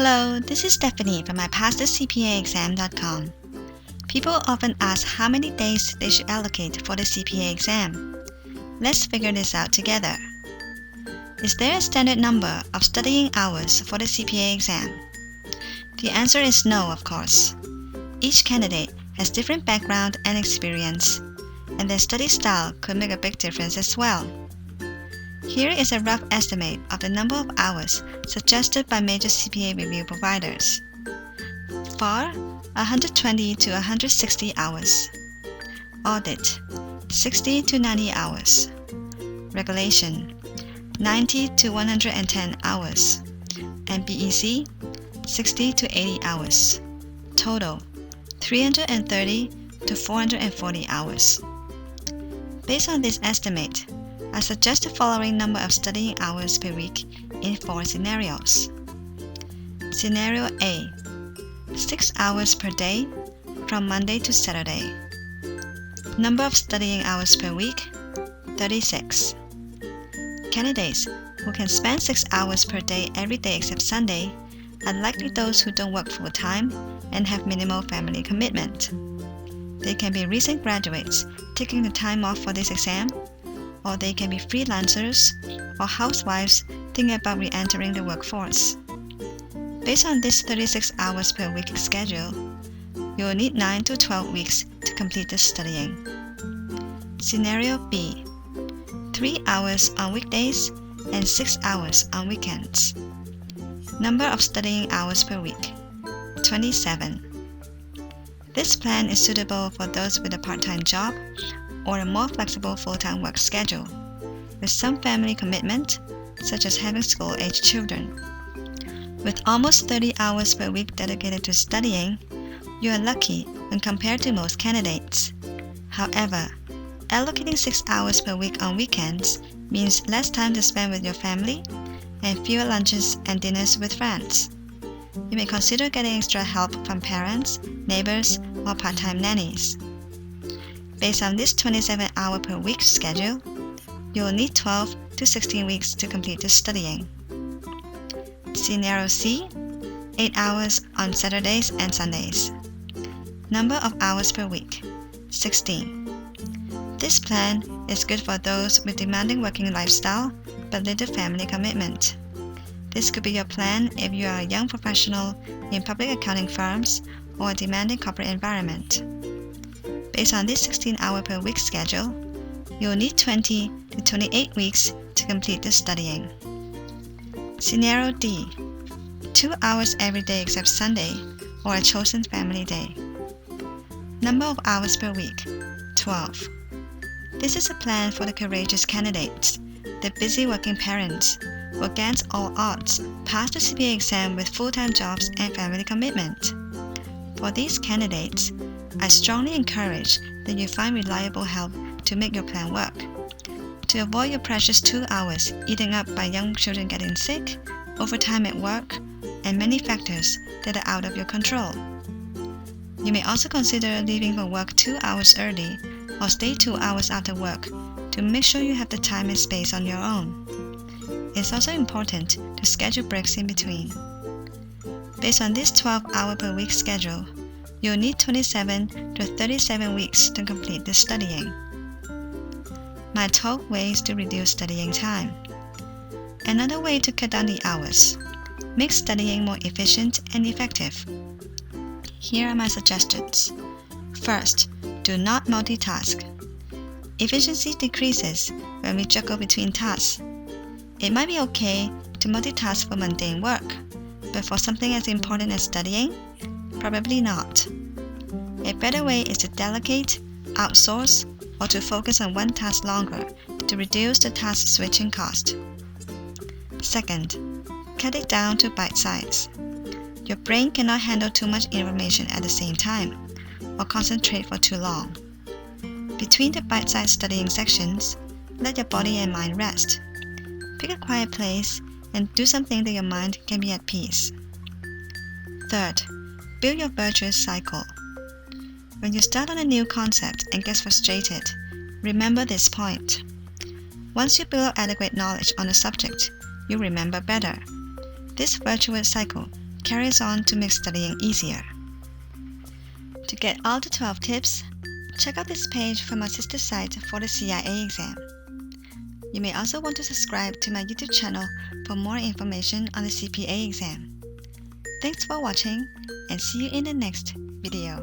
Hello, this is Stephanie from mypastthecpaexam.com. People often ask how many days they should allocate for the CPA exam. Let's figure this out together. Is there a standard number of studying hours for the CPA exam? The answer is no, of course. Each candidate has different background and experience, and their study style could make a big difference as well. Here is a rough estimate of the number of hours suggested by major CPA review providers. FAR, 120 to 160 hours. Audit, 60 to 90 hours. Regulation, 90 to 110 hours. And BEC, 60 to 80 hours. Total, 330 to 440 hours. Based on this estimate, I suggest the following number of studying hours per week in 4 scenarios. Scenario A, 6 hours per day from Monday to Saturday. Number of studying hours per week, 36. Candidates who can spend 6 hours per day every day except Sunday are likely those who don't work full-time and have minimal family commitment. They can be recent graduates taking the time off for this exam, or they can be freelancers or housewives thinking about re-entering the workforce. Based on this 36 hours per week schedule, you will need 9 to 12 weeks to complete the studying. Scenario B, 3 hours on weekdays and 6 hours on weekends. Number of studying hours per week, 27. This plan is suitable for those with a part-time job or a more flexible full-time work schedule, with some family commitment, such as having school-age children. With almost 30 hours per week dedicated to studying, you are lucky when compared to most candidates. However, allocating 6 hours per week on weekends means less time to spend with your family and fewer lunches and dinners with friends. You may consider getting extra help from parents, neighbors, or part-time nannies. Based on this 27-hour per week schedule, you will need 12 to 16 weeks to complete the studying. Scenario C, 8 hours on Saturdays and Sundays. Number of hours per week, 16. This plan is good for those with demanding working lifestyle but little family commitment. This could be your plan if you are a young professional in public accounting firms or a demanding corporate environment. Based on this 16-hour per week schedule, you will need 20 to 28 weeks to complete the studying. Scenario D, 2 hours every day except Sunday or a chosen family day. Number of hours per week, 12. This is a plan for the courageous candidates, the busy working parents, who against all odds pass the CPA exam with full-time jobs and family commitment. For these candidates, I strongly encourage that you find reliable help to make your plan work, to avoid your precious 2 hours eaten up by young children getting sick, overtime at work, and many factors that are out of your control. You may also consider leaving for work 2 hours early or stay 2 hours after work to make sure you have the time and space on your own. It's also important to schedule breaks in between. Based on this 12-hour per week schedule, you'll need 27 to 37 weeks to complete the studying. My 12 ways to reduce studying time. Another way to cut down the hours. Make studying more efficient and effective. Here are my suggestions. First, do not multitask. Efficiency decreases when we juggle between tasks. It might be okay to multitask for mundane work, but for something as important as studying, probably not. A better way is to delegate, outsource, or to focus on one task longer to reduce the task switching cost. Second, cut it down to bite size. Your brain cannot handle too much information at the same time, or concentrate for too long. Between the bite-sized studying sections, let your body and mind rest. Pick a quiet place and do something that your mind can be at peace. Third, build your virtuous cycle. When you start on a new concept and get frustrated, remember this point. Once you build up adequate knowledge on a subject, you remember better. This virtuous cycle carries on to make studying easier. To get all the 12 tips, check out this page from our sister site for the CIA exam. You may also want to subscribe to my YouTube channel for more information on the CPA exam. Thanks for watching and see you in the next video.